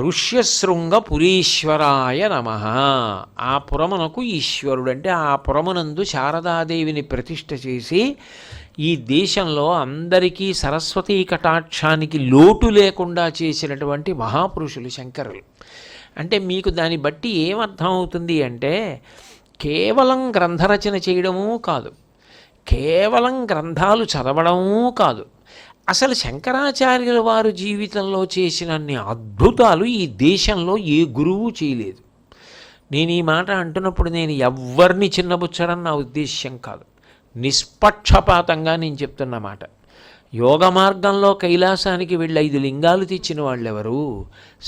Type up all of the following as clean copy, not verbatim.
ఋష్యశృంగపురీశ్వరాయ నమః. ఆ పురమునకు ఈశ్వరుడు అంటే ఆ పురమునందు శారదాదేవిని ప్రతిష్ఠ చేసి ఈ దేశంలో అందరికీ సరస్వతీ కటాక్షానికి లోటు లేకుండా చేసినటువంటి మహాపురుషులు శంకరులు. అంటే మీకు దాన్ని బట్టి ఏమర్థం అవుతుంది అంటే కేవలం గ్రంథరచన చేయడమూ కాదు, కేవలం గ్రంథాలు చదవడమూ కాదు, అసలు శంకరాచార్యుల వారు జీవితంలో చేసినన్ని అద్భుతాలు ఈ దేశంలో ఏ గురువు చేయలేదు. నేను ఈ మాట అంటున్నప్పుడు నేను ఎవ్వరిని చిన్నబుచ్చడం నా ఉద్దేశ్యం కాదు, నిష్పక్షపాతంగా నేను చెప్తున్న మాట. యోగ మార్గంలో కైలాసానికి వెళ్ళి 5 లింగాలు తెచ్చిన వాళ్ళెవరు,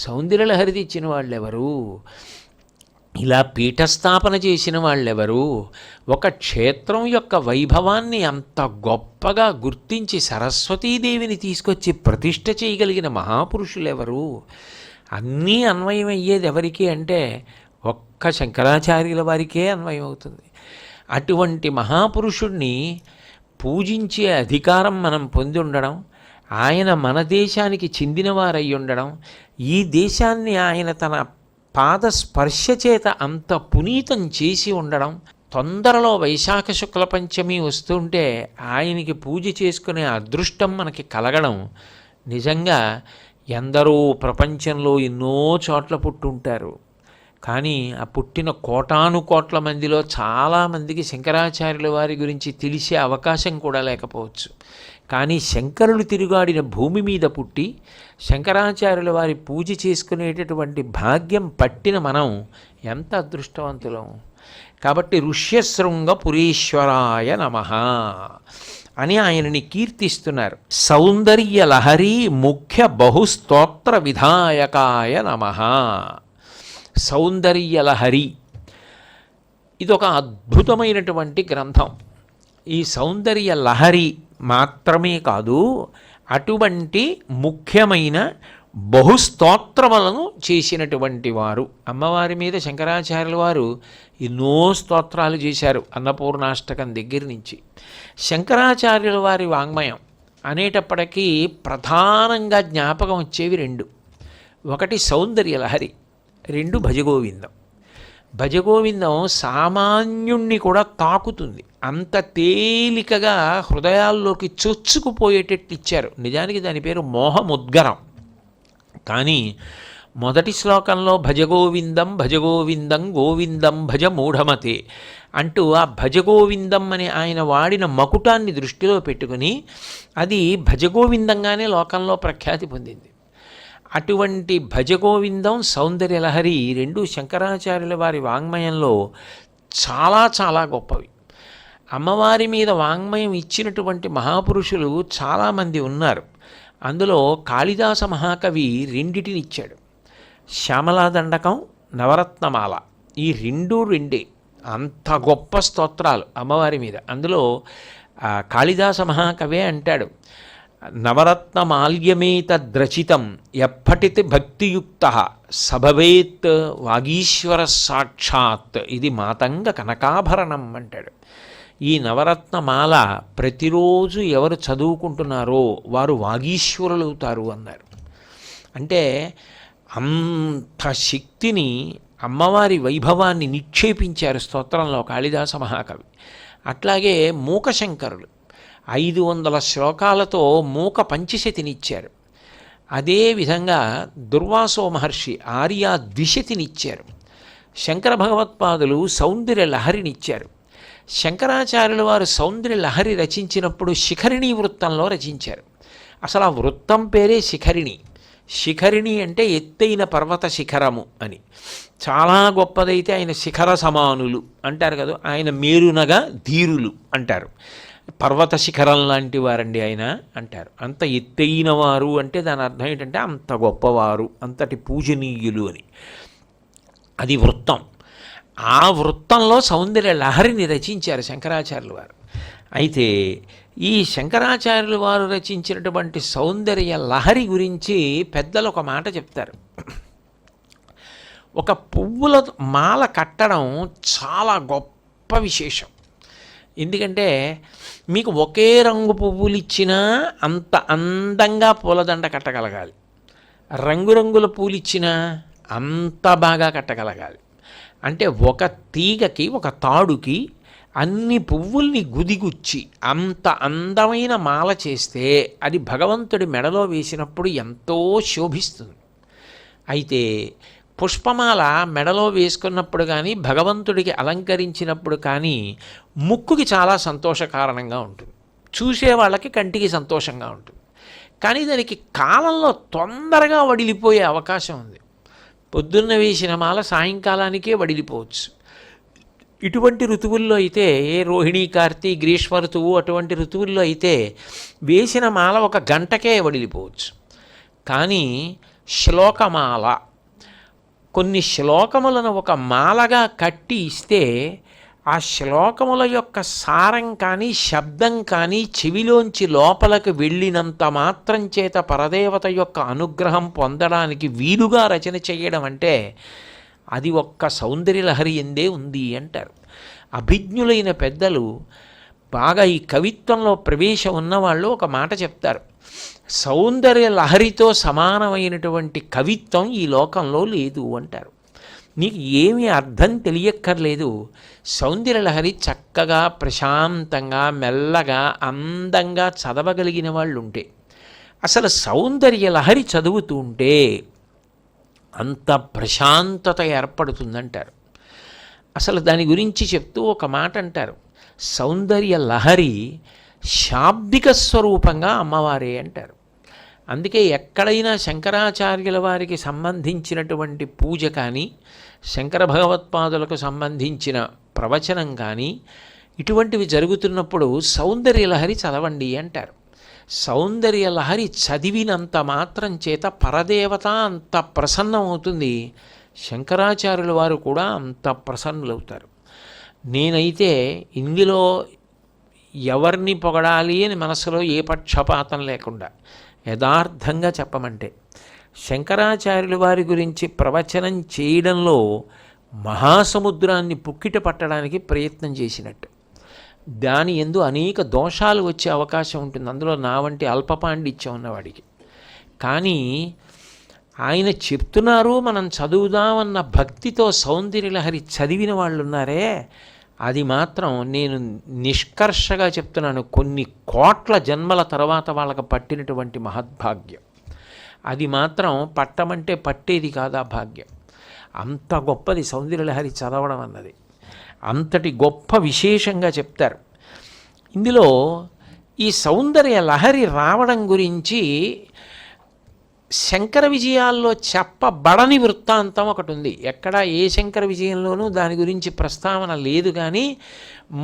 సౌందర్యలహరి తెచ్చిన వాళ్ళెవరు, ఇలా పీఠస్థాపన చేసిన వాళ్ళెవరు, ఒక క్షేత్రం యొక్క వైభవాన్ని అంత గొప్పగా గుర్తించి సరస్వతీదేవిని తీసుకొచ్చి ప్రతిష్ఠ చేయగలిగిన మహాపురుషులు ఎవరు? అన్నీ అన్వయం అయ్యేది ఎవరికి అంటే ఒక్క శంకరాచార్యుల వారికే అన్వయం అవుతుంది. అటువంటి మహాపురుషుణ్ణి పూజించే అధికారం మనం పొంది ఉండడం, ఆయన మన దేశానికి చెందినవారై ఉండడం, ఈ దేశాన్ని ఆయన తన పాద స్పర్శ చేత అంత పునీతం చేసి ఉండడం, తొందరలో వైశాఖ శుక్ల పంచమి వస్తుంటే ఆయనకి పూజ చేసుకునే అదృష్టం మనకి కలగడం, నిజంగా ఎందరో ప్రపంచంలో ఎన్నో చోట్ల పుట్టుంటారు. కానీ ఆ పుట్టిన కోటానుకోట్ల మందిలో చాలామందికి శంకరాచార్యుల వారి గురించి తెలిసే అవకాశం కూడా లేకపోవచ్చు. కానీ శంకరులు తిరుగాడిన భూమి మీద పుట్టి శంకరాచార్యుల వారి పూజ చేసుకునేటటువంటి భాగ్యం పట్టిన మనం ఎంత అదృష్టవంతులం. కాబట్టి ఋష్యశృంగపురీశ్వరాయ నమః అని ఆయనని కీర్తిస్తున్నారు. సౌందర్య లహరి ముఖ్య బహుస్తోత్ర విధాయకాయ నమః. సౌందర్యలహరి ఇదొక అద్భుతమైనటువంటి గ్రంథం. ఈ సౌందర్య లహరి మాత్రమే కాదు, అటువంటి ముఖ్యమైన బహుస్తోత్రములను చేసినటువంటి వారు. అమ్మవారి మీద శంకరాచార్యుల వారు ఎన్నో స్తోత్రాలు చేశారు, అన్నపూర్ణాష్టకం దగ్గర నుంచి. శంకరాచార్యుల వారి వాంగ్మయం అనేటప్పటికీ ప్రధానంగా జ్ఞాపకం వచ్చేవి 2. ఒకటి సౌందర్యలహరి, 2 భజగోవిందం. భజగోవిందం సామాన్యుణ్ణి కూడా తాకుతుంది, అంత తేలికగా హృదయాల్లోకి చొచ్చుకుపోయేటట్టు ఇచ్చారు. నిజానికి దాని పేరు మోహముద్గరం. కానీ మొదటి శ్లోకంలో భజగోవిందం భజగోవిందం గోవిందం భజ మూఢమతే అంటూ ఆ భజగోవిందం అని ఆయన వాడిన మకుటాన్ని దృష్టిలో పెట్టుకుని అది భజగోవిందంగానే లోకంలో ప్రఖ్యాతి పొందింది. అటువంటి భజగోవిందం సౌందర్యలహరి 2 శంకరాచార్యుల వారి వాంగ్మయంలో చాలా చాలా గొప్పవి. అమ్మవారి మీద వాంగ్మయం ఇచ్చినటువంటి మహాపురుషులు చాలామంది ఉన్నారు. అందులో కాళిదాస మహాకవి 2 ఇచ్చాడు. శ్యామలాదండకం, నవరత్నమాల, ఈ 2 అంత గొప్ప స్తోత్రాలు అమ్మవారి మీద. అందులో కాళిదాస మహాకవే అంటాడు, నవరత్నమాల్యమేతద్రచితం ఎప్పటితి భక్తియుక్త సభవేత్ వాగీశ్వర సాక్షాత్ ఇది మాతంగ కనకాభరణం అంటాడు. ఈ నవరత్నమాల ప్రతిరోజు ఎవరు చదువుకుంటున్నారో వారు వాగీశ్వరులవుతారు అన్నారు. అంటే అంత శక్తిని, అమ్మవారి వైభవాన్ని నిక్షేపించారు స్తోత్రంలో కాళిదాస మహాకవి. అట్లాగే మూకశంకరులు 500 శ్లోకాలతో మూక పంచశతినిచ్చారు. అదేవిధంగా దుర్వాసో మహర్షి ఆర్యా ద్విశతినిచ్చారు. శంకర భగవత్పాదులు సౌందర్య లహరినిచ్చారు. శంకరాచార్యుల వారు సౌందర్య లహరి రచించినప్పుడు శిఖరిణీ వృత్తంలో రచించారు. అసలు ఆ వృత్తం పేరే శిఖరిణి. శిఖరిణి అంటే ఎత్తైన పర్వత శిఖరము అని. చాలా గొప్పదైతే ఆయన శిఖర సమానులు అంటారు కదా, ఆయన మేరునగా ధీరులు అంటారు. పర్వత శిఖరం లాంటి వారండి ఆయన అంటారు. అంత ఎత్తైన వారు అంటే దాని అర్థం ఏంటంటే అంత గొప్పవారు, అంతటి పూజనీయులు అని. అది వృత్తం. ఆ వృత్తంలో సౌందర్య లహరిని రచించారు శంకరాచార్యుల వారు. అయితే ఈ శంకరాచార్యుల వారు రచించినటువంటి సౌందర్య లహరి గురించి పెద్దలు ఒక మాట చెప్తారు. ఒక పువ్వుల మాల కట్టడం చాలా గొప్ప విశేషం. ఎందుకంటే మీకు ఒకే రంగు పువ్వులు ఇచ్చినా అంత అందంగా పూలదండ కట్టగలగాలి. రంగురంగుల పూలిచ్చినా అంత బాగా కట్టగలగాలి. అంటే ఒక తీగకి, ఒక తాడుకి అన్ని పువ్వుల్ని గుదిగుచ్చి అంత అందమైన మాల చేస్తే అది భగవంతుడి మెడలో వేసినప్పుడు ఎంతో శోభిస్తుంది. అయితే పుష్పమాల మెడలో వేసుకున్నప్పుడు కానీ, భగవంతుడికి అలంకరించినప్పుడు కానీ ముక్కుకి చాలా సంతోషకారణంగా ఉంటుంది, చూసే వాళ్ళకి కంటికి సంతోషంగా ఉంటుంది. కానీ దానికి కాలంలో తొందరగా వడిలిపోయే అవకాశం ఉంది. పొద్దున్న వేసిన మాల సాయంకాలానికే వడిలిపోవచ్చు. ఇటువంటి ఋతువుల్లో అయితే, రోహిణీ, కార్తీ, గ్రీష్మ ఋతువు అటువంటి ఋతువుల్లో అయితే వేసిన మాల ఒక గంటకే వడిలిపోవచ్చు. కానీ శ్లోకమాల, కొన్ని శ్లోకములను ఒక మాలగా కట్టి ఇస్తే ఆ శ్లోకముల యొక్క సారం కానీ, శబ్దం కానీ చెవిలోంచి లోపలికి వెళ్ళినంత మాత్రం చేత పరదేవత యొక్క అనుగ్రహం పొందడానికి వీలుగా రచన చేయడం అంటే అది ఒక్క సౌందర్యలహరి ఎందే ఉంది అంటారు. అభిజ్ఞులైన పెద్దలు, బాగా ఈ కవిత్వంలో ప్రవేశం ఉన్నవాళ్ళు ఒక మాట చెప్తారు: సౌందర్య లహరితో సమానమైనటువంటి కవిత్వం ఈ లోకంలో లేదు అంటారు. నీకు ఏమీ అర్థం తెలియక్కర్లేదు, సౌందర్యలహరి చక్కగా ప్రశాంతంగా మెల్లగా అందంగా చదవగలిగిన వాళ్ళు ఉంటే, అసలు సౌందర్యలహరి చదువుతూ ఉంటే అంత ప్రశాంతత ఏర్పడుతుందంటారు. అసలు దాని గురించి చెప్తూ ఒక మాట అంటారు: సౌందర్య లహరి శాబ్దిక స్వరూపంగా అమ్మవారే అంటారు. అందుకే ఎక్కడైనా శంకరాచార్యుల వారికి సంబంధించినటువంటి పూజ కానీ, శంకర భగవత్పాదులకు సంబంధించిన ప్రవచనం కానీ ఇటువంటివి జరుగుతున్నప్పుడు సౌందర్యలహరి చదవండి అంటారు. సౌందర్యలహరి చదివినంత మాత్రం చేత పరదేవత అంత ప్రసన్నమవుతుంది, శంకరాచార్యుల వారు కూడా అంత ప్రసన్నులవుతారు. నేనైతే ఇందులో ఎవరిని పొగడాలి అని మనసులో ఏ పక్షపాతం లేకుండా యథార్థంగా చెప్పమంటే, శంకరాచార్యుల వారి గురించి ప్రవచనం చేయడంలో మహాసముద్రాన్ని పుక్కిట పట్టడానికి ప్రయత్నం చేసినట్టు. దాని యందు అనేక దోషాలు వచ్చే అవకాశం ఉంటుంది, అందులో నా వంటి అల్పపాండిత్యం ఉన్నవాడికి. కానీ ఆయన చెప్తున్నారు, మనం చదువుదామన్న భక్తితో సౌందర్యలహరి చదివిన వాళ్ళు ఉన్నారే, అది మాత్రం నేను నిష్కర్షగా చెప్తున్నాను, కొన్ని కోట్ల జన్మల తర్వాత వాళ్ళకి పట్టినటువంటి మహద్భాగ్యం. అది మాత్రం పట్టమంటే పట్టేది కాదా భాగ్యం. అంత గొప్పది సౌందర్యలహరి చదవడం అన్నది, అంతటి గొప్ప విశేషంగా చెప్తారు. ఇందులో ఈ సౌందర్య లహరి రావడం గురించి శంకర విజయాల్లో చెప్పబడని వృత్తాంతం ఒకటి ఉంది. ఎక్కడ ఏ శంకర విజయంలోనూ దాని గురించి ప్రస్తావన లేదు, కానీ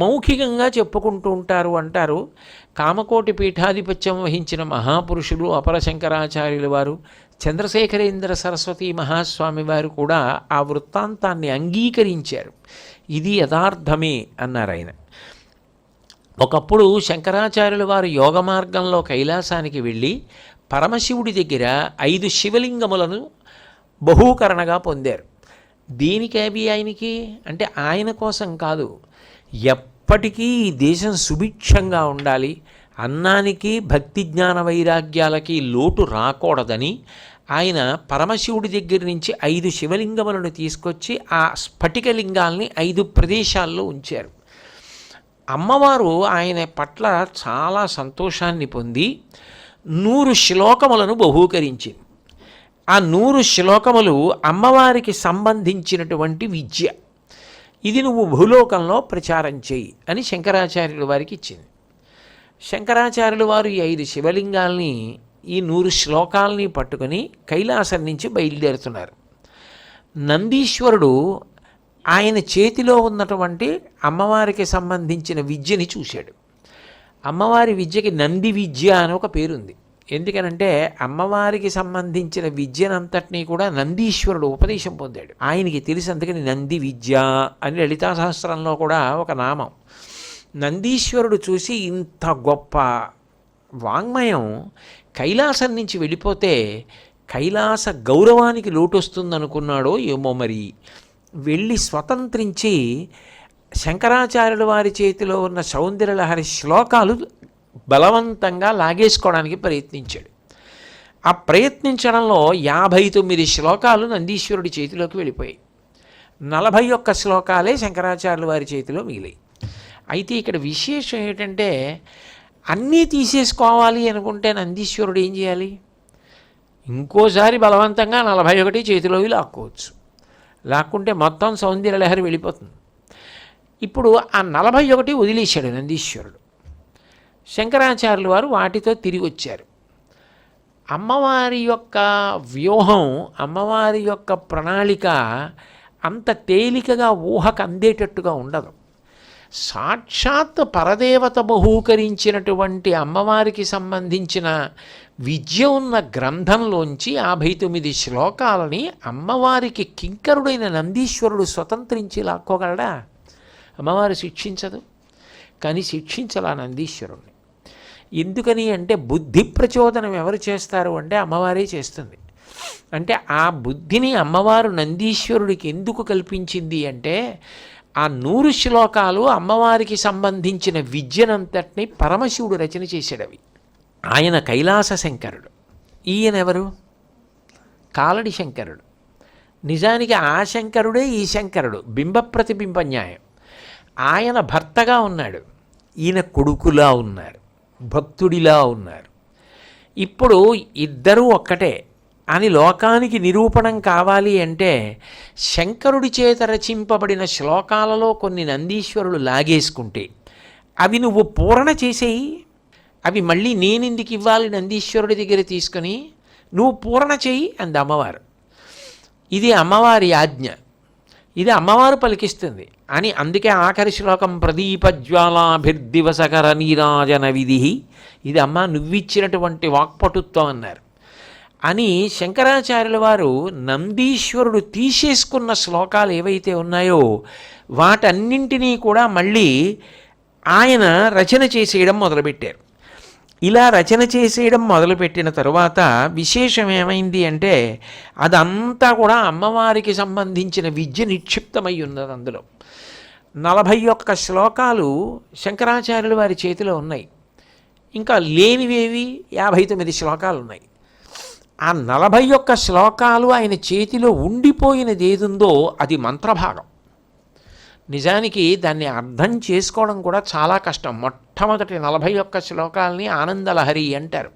మౌఖికంగా చెప్పుకుంటూ ఉంటారు అంటారు. కామకోటి పీఠాధిపత్యం వహించిన మహాపురుషులు అపర శంకరాచార్యుల వారు, చంద్రశేఖరేంద్ర సరస్వతి మహాస్వామి వారు కూడా ఆ వృత్తాంతాన్ని అంగీకరించారు. ఇది యథార్థమే అన్నారు ఆయన. ఒకప్పుడు శంకరాచార్యుల వారు యోగ మార్గంలో కైలాసానికి వెళ్ళి పరమశివుడి దగ్గర 5 శివలింగములను బహూకరణగా పొందారు. దీనికి అవి ఆయనకి అంటే ఆయన కోసం కాదు, ఎప్పటికీ ఈ దేశం సుభిక్షంగా ఉండాలి, అన్నానికి భక్తి జ్ఞాన వైరాగ్యాలకి లోటు రాకూడదని ఆయన పరమశివుడి దగ్గర నుంచి 5 శివలింగములను తీసుకొచ్చి ఆ స్ఫటికలింగాల్ని 5 ప్రదేశాల్లో ఉంచారు. అమ్మవారు ఆయన పట్ల చాలా సంతోషాన్ని పొంది 100 శ్లోకములను బహూకరించింది. ఆ 100 శ్లోకములు అమ్మవారికి సంబంధించినటువంటి విద్య, ఇది నువ్వు భూలోకంలో ప్రచారం చేయి అని శంకరాచార్యుల వారికి ఇచ్చింది. శంకరాచార్యుల వారు ఈ 5 శివలింగాల్ని, ఈ 100 శ్లోకాలని పట్టుకొని కైలాసం నుంచి బయలుదేరుతున్నారు. నందీశ్వరుడు ఆయన చేతిలో ఉన్నటువంటి అమ్మవారికి సంబంధించిన విద్యని చూశాడు. అమ్మవారి విద్యకి నంది విద్య అని ఒక పేరుంది. ఎందుకనంటే అమ్మవారికి సంబంధించిన విద్యనంతటినీ కూడా నందీశ్వరుడు ఉపదేశం పొందాడు, ఆయనకి తెలిసి. అందుకని నంది విద్య అని లలితా సహస్రంలో కూడా ఒక నామం. నందీశ్వరుడు చూసి ఇంత గొప్ప వాంగ్మయం కైలాసం నుంచి వెళ్ళిపోతే కైలాస గౌరవానికి లోటు వస్తుందనుకున్నాడో ఏమో మరి, వెళ్ళి స్వతంత్రించి శంకరాచార్యుల వారి చేతిలో ఉన్న సౌందర్యలహరి శ్లోకాలు బలవంతంగా లాగేసుకోవడానికి ప్రయత్నించాడు. ఆ ప్రయత్నించడంలో 59 శ్లోకాలు నందీశ్వరుడి చేతిలోకి వెళ్ళిపోయాయి. 41 శ్లోకాలే శంకరాచార్యుల వారి చేతిలో మిగిలాయి. అయితే ఇక్కడ విశేషం ఏంటంటే అన్నీ తీసేసుకోవాలి అనుకుంటే నందీశ్వరుడు ఏం చేయాలి? ఇంకోసారి బలవంతంగా 41 చేతిలోకి లాక్కోవచ్చు. లాక్కుంటే మొత్తం సౌందర్యలహరి వెళ్ళిపోతుంది. ఇప్పుడు ఆ 41 వదిలేశాడు నందీశ్వరుడు. శంకరాచార్యుల వారు వాటితో తిరిగి వచ్చారు. అమ్మవారి యొక్క వ్యూహం, అమ్మవారి యొక్క ప్రణాళిక అంత తేలికగా ఊహకు అందేటట్టుగా ఉండదు. సాక్షాత్ పరదేవత బహూకరించినటువంటి అమ్మవారికి సంబంధించిన విద్య ఉన్న గ్రంథంలోంచి 59 శ్లోకాలని అమ్మవారికి కింకరుడైన నందీశ్వరుడు స్వతంత్రించి లాక్కోగలడా? అమ్మవారు శిక్షించదు. కానీ శిక్షించలా నందీశ్వరుణ్ణి. ఎందుకని అంటే బుద్ధి ప్రచోదనం ఎవరు చేస్తారు అంటే అమ్మవారే చేస్తుంది. అంటే ఆ బుద్ధిని అమ్మవారు నందీశ్వరుడికి ఎందుకు కల్పించింది అంటే ఆ 100 శ్లోకాలు అమ్మవారికి సంబంధించిన విద్యనంతటిని పరమశివుడు రచన చేశాడు. అవి ఆయన కైలాస శంకరుడు. ఈయన ఎవరు? కాలడి శంకరుడు. నిజానికి ఆ శంకరుడే ఈ శంకరుడు. బింబ ప్రతిబింబ న్యాయం. ఆయన భర్తగా ఉన్నాడు, ఈయన కొడుకులా ఉన్నారు, భక్తుడిలా ఉన్నారు. ఇప్పుడు ఇద్దరూ ఒక్కటే అని లోకానికి నిరూపణం కావాలి అంటే శంకరుడి చేత రచింపబడిన శ్లోకాలలో కొన్ని నందీశ్వరుడు లాగేసుకుంటే అవి నువ్వు పూరణ చేసేయి. అవి మళ్ళీ నేనెందుకు ఇవ్వాలి నందీశ్వరుడి దగ్గర తీసుకొని, నువ్వు పూరణ చేయి అంది అమ్మవారు. ఇది అమ్మవారి ఆజ్ఞ, ఇది అమ్మవారు పలికిస్తుంది అని. అందుకే ఆఖరి శ్లోకం ప్రదీపజ్వాలాభిర్దివసకర నీరాజన విధి, ఇది అమ్మ నువ్విచ్చినటువంటి వాక్పటుత్వం అన్నారు. అని శంకరాచార్యుల వారు నందీశ్వరుడు తీసేసుకున్న శ్లోకాలు ఏవైతే ఉన్నాయో వాటన్నింటినీ కూడా మళ్ళీ ఆయన రచన చేసేయడం మొదలుపెట్టారు. ఇలా రచన చేసేయడం మొదలుపెట్టిన తరువాత విశేషం ఏమైంది అంటే అదంతా కూడా అమ్మవారికి సంబంధించిన విద్య నిక్షిప్తమై ఉన్నది. అందులో 41 శ్లోకాలు శంకరాచార్యుల వారి చేతిలో ఉన్నాయి. ఇంకా లేనివేవి 59 శ్లోకాలు ఉన్నాయి. ఆ 41 శ్లోకాలు ఆయన చేతిలో ఉండిపోయినది ఏదుందో అది మంత్రభాగం. నిజానికి దాన్ని అర్థం చేసుకోవడం కూడా చాలా కష్టం. మొట్టమొదటి 41 శ్లోకాలని ఆనందలహరి అంటారు.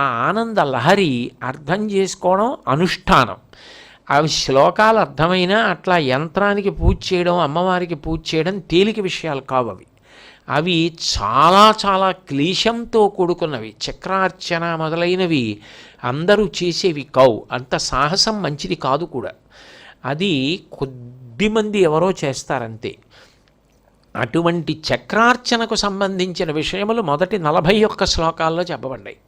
ఆ ఆనందలహరి అర్థం చేసుకోవడం అనుష్ఠానం. అవి శ్లోకాలు అర్థమైనా అట్లా యంత్రానికి పూజ చేయడం, అమ్మవారికి పూజ చేయడం తేలిక విషయాలు కావు. అవి చాలా చాలా క్లేశంతో కూడుకున్నవి. చక్రార్చన మొదలైనవి అందరూ చేసేవి కావు. అంత సాహసం మంచిది కాదు కూడా. అది కొద్దిమంది ఎవరో చేస్తారంతే. అటువంటి చక్రార్చనకు సంబంధించిన విషయములు మొదటి 41 శ్లోకాల్లో చెప్పబడ్డాయి.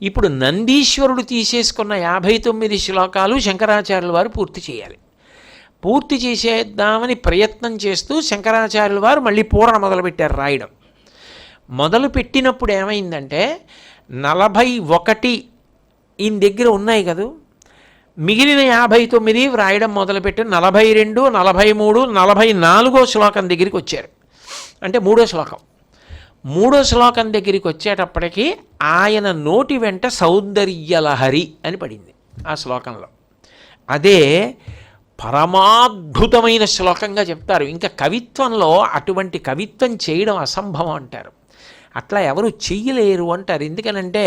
ఇప్పుడు నందీశ్వరుడు తీసేసుకున్న 59 శ్లోకాలు శంకరాచార్యుల వారు పూర్తి చేయాలి. పూర్తి చేసేద్దామని ప్రయత్నం చేస్తూ శంకరాచార్యుల వారు మళ్ళీ పూరణ మొదలుపెట్టారు రాయడం. మొదలుపెట్టినప్పుడు ఏమైందంటే 41 ఈయన దగ్గర ఉన్నాయి కదా, మిగిలిన 59 వ్రాయడం మొదలుపెట్టి 42, 43, 44 శ్లోకం దగ్గరికి వచ్చారు. అంటే 3వ శ్లోకం. 3వ శ్లోకం దగ్గరికి వచ్చేటప్పటికి ఆయన నోటి వెంట సౌందర్యలహరి అని పడింది ఆ శ్లోకంలో. అదే పరమాద్భుతమైన శ్లోకంగా చెప్తారు. ఇంకా కవిత్వంలో అటువంటి కవిత్వం చేయడం అసంభవం అంటారు. అట్లా ఎవరు చెయ్యలేరు అంటారు. ఎందుకనంటే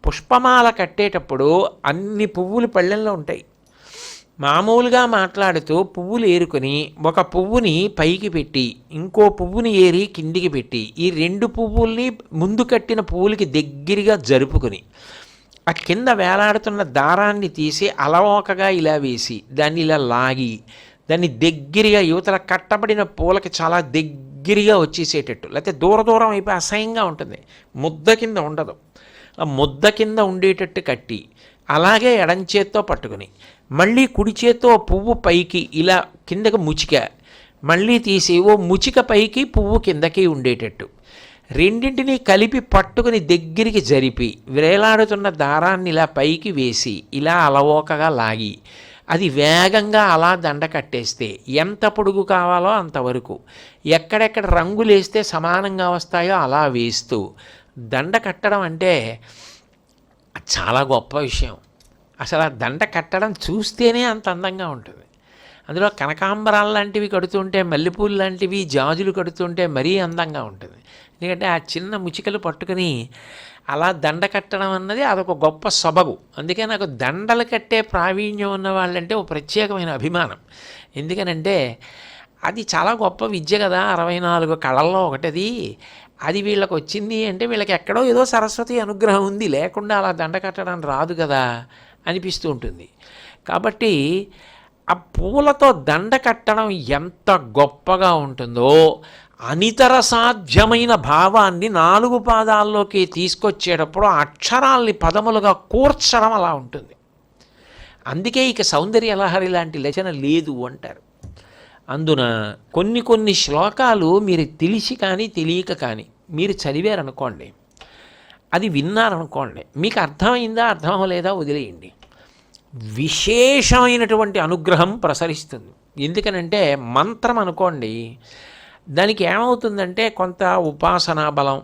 పుష్పమాల కట్టేటప్పుడు అన్ని పువ్వులు పళ్ళెంలో ఉంటాయి. మామూలుగా మాట్లాడుతూ పువ్వులు ఏరుకొని ఒక పువ్వుని పైకి పెట్టి ఇంకో పువ్వుని ఏరి కిందికి పెట్టి ఈ 2 పువ్వుల్ని ముందు కట్టిన పువ్వులకి దగ్గరగా జరుపుకొని ఆ కింద వేలాడుతున్న దారాన్ని తీసి అలవోకగా ఇలా వేసి దాన్ని ఇలా లాగి దాన్ని దగ్గరగా యువతల కట్టబడిన పూలకి చాలా దగ్గరగా వచ్చేసేటట్టు, లేకపోతే దూర దూరం అయిపోయి అసహ్యంగా ఉంటుంది, ముద్ద కింద ఉండదు, ఆ ముద్ద కింద ఉండేటట్టు కట్టి అలాగే ఎడం చేత్తో పట్టుకుని మళ్ళీ కుడి చేత్తో పువ్వు పైకి ఇలా కిందకి ముచిక మళ్ళీ తీసి ఓ ముచిక పైకి పువ్వు కిందకి ఉండేటట్టు రెండింటినీ కలిపి పట్టుకుని దగ్గరికి జరిపి వేలాడుతున్న దారాన్ని ఇలా పైకి వేసి ఇలా అలవోకగా లాగి అది వేగంగా అలా దండ కట్టేస్తే ఎంత పొడుగు కావాలో అంతవరకు ఎక్కడెక్కడ రంగులు వేస్తే సమానంగా వస్తాయో అలా వేస్తూ దండ కట్టడం అంటే అది చాలా గొప్ప విషయం. అసలు ఆ దండ కట్టడం చూస్తేనే అంత అందంగా ఉంటుంది. అందులో కనకాంబరాలు లాంటివి కడుతుంటే, మల్లెపూలు లాంటివి, జాజులు కడుతుంటే మరీ అందంగా ఉంటుంది. ఎందుకంటే ఆ చిన్న ముచికలు పట్టుకుని అలా దండ కట్టడం అన్నది అదొక గొప్ప సొబగు. అందుకే నాకు దండలు కట్టే ప్రావీణ్యం ఉన్న వాళ్ళంటే ఒక ప్రత్యేకమైన అభిమానం. ఎందుకనంటే అది చాలా గొప్ప విద్య కదా, 64 కళల్లో ఒకటది. అది వీళ్ళకి వచ్చింది అంటే వీళ్ళకి ఎక్కడో ఏదో సరస్వతి అనుగ్రహం ఉంది, లేకుండా అలా దండ కట్టడం రాదు కదా అనిపిస్తూ ఉంటుంది. కాబట్టి ఆ పూలతో దండ కట్టడం ఎంత గొప్పగా ఉంటుందో, అనితర సాధ్యమైన భావాన్ని 4 పాదాల్లోకి తీసుకొచ్చేటప్పుడు ఆ అక్షరాల్ని పదములుగా కూర్చడం అలా ఉంటుంది. అందుకే ఇక సౌందర్య లహరి లాంటి రచన లేదు అంటారు. అందున కొన్ని శ్లోకాలు మీరు తెలిసి కానీ తెలియక కానీ మీరు చదివారనుకోండి, అది విన్నారనుకోండి, మీకు అర్థమైందా అర్థం అవ్వలేదా వదిలేయండి, విశేషమైనటువంటి అనుగ్రహం ప్రసరిస్తుంది. ఎందుకనంటే మంత్రం అనుకోండి, దానికి ఏమవుతుందంటే కొంత ఉపాసనా బలం,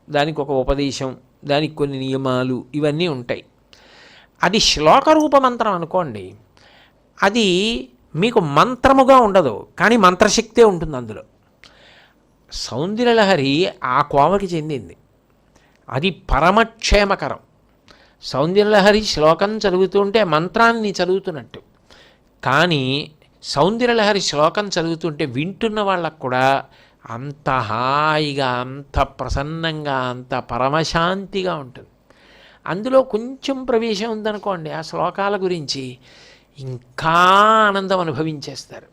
దానికి ఒక ఉపదేశం, దానికి కొన్ని నియమాలు ఇవన్నీ ఉంటాయి. అది శ్లోక రూప మంత్రం అనుకోండి, అది మీకు మంత్రముగా ఉండదు, కానీ మంత్రశక్తే ఉంటుంది అందులో. సౌందర్యలహరి ఆ కోవకి చెందింది. అది పరమక్షేమకరం. సౌందర్యలహరి శ్లోకం చదువుతుంటే మంత్రాన్ని చదువుతున్నట్టు, కానీ సౌందర్యలహరి శ్లోకం చదువుతుంటే వింటున్న వాళ్ళకు కూడా అంత హాయిగా, అంత ప్రసన్నంగా, అంత పరమశాంతిగా ఉంటుంది. అందులో కొంచెం ప్రవేశం ఉందనుకోండి ఆ శ్లోకాల గురించి, ఇంకా ఆనందం అనుభవించేస్తారు.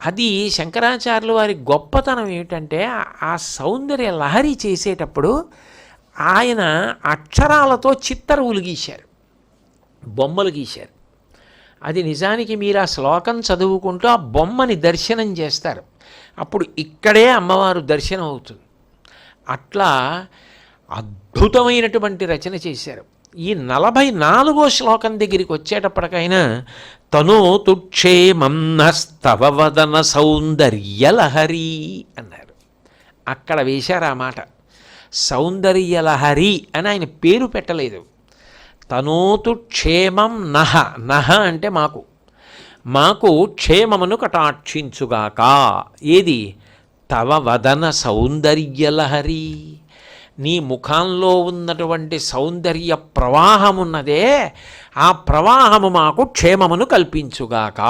అది శంకరాచార్యులు వారి గొప్పతనం ఏమిటంటే, ఆ సౌందర్య లహరి చేసేటప్పుడు ఆయన అక్షరాలతో చిత్తరువులు గీశారు, బొమ్మలు గీశారు. అది నిజానికి మీరు ఆ శ్లోకం చదువుకుంటూ ఆ బొమ్మని దర్శనం చేస్తారు, అప్పుడు ఇక్కడే అమ్మవారు దర్శనం అవుతుంది. అట్లా అద్భుతమైనటువంటి రచన చేశారు. ఈ 44వ శ్లోకం దగ్గరికి వచ్చేటప్పటికైనా తనోతు క్షేమం నస్తవ వదన సౌందర్యలహరి అన్నారు. అక్కడ వేశారు ఆ మాట. సౌందర్యలహరి అని ఆయన పేరు పెట్టలేదు. తనోతు క్షేమం నహ, నహ అంటే మాకు క్షేమమును కటాక్షించుగాక. ఏది? తవ వదన సౌందర్యలహరి, నీ ముఖంలో ఉన్నటువంటి సౌందర్య ప్రవాహమున్నదే, ఆ ప్రవాహము మాకు క్షేమమును కల్పించుగాక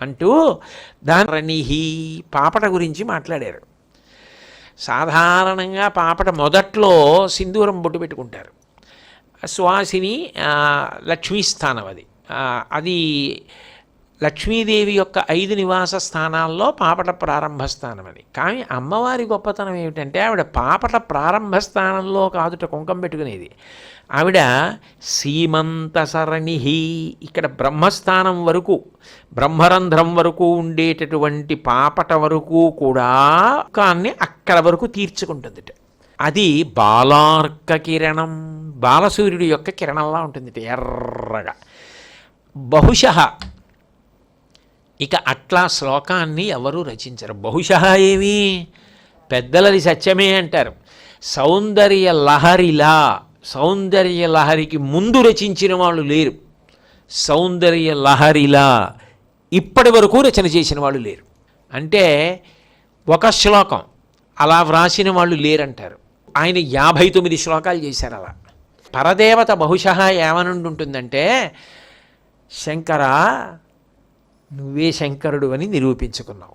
అంటూ దానిహి పాపట గురించి మాట్లాడారు. సాధారణంగా పాపట మొదట్లో సింధూరం బొట్టు పెట్టుకుంటారు. సువాసిని లక్ష్మీస్థానం అది లక్ష్మీదేవి యొక్క 5 నివాస స్థానాల్లో పాపట ప్రారంభ స్థానం అది. కానీ అమ్మవారి గొప్పతనం ఏమిటంటే, ఆవిడ పాపట ప్రారంభ స్థానంలో కాదుట కుంకం పెట్టుకునేది. ఆవిడ సీమంత సరణిహి, ఇక్కడ బ్రహ్మస్థానం వరకు, బ్రహ్మరంధ్రం వరకు ఉండేటటువంటి పాపట వరకు కూడా కాన్ని అక్కడ వరకు తీర్చుకుంటుందిట. అది బాలార్క కిరణం, బాలసూర్యుడి యొక్క కిరణంలా ఉంటుంది ఎర్రగా. బహుశః ఇక అట్లా శ్లోకాన్ని ఎవరూ రచించరు. బహుశః ఏమి, పెద్దలది సత్యమే అంటారు. సౌందర్య లహరికి ముందు రచించిన వాళ్ళు లేరు. సౌందర్య లహరిలా ఇప్పటి వరకు రచన చేసిన వాళ్ళు లేరు. అంటే ఒక శ్లోకం అలా వ్రాసిన వాళ్ళు లేరంటారు. ఆయన 59 శ్లోకాలు చేశారు అలా. పరదేవత బహుశః ఏమనుండి ఉంటుందంటే, శంకరా నువ్వే శంకరుడు అని నిరూపించుకున్నావు.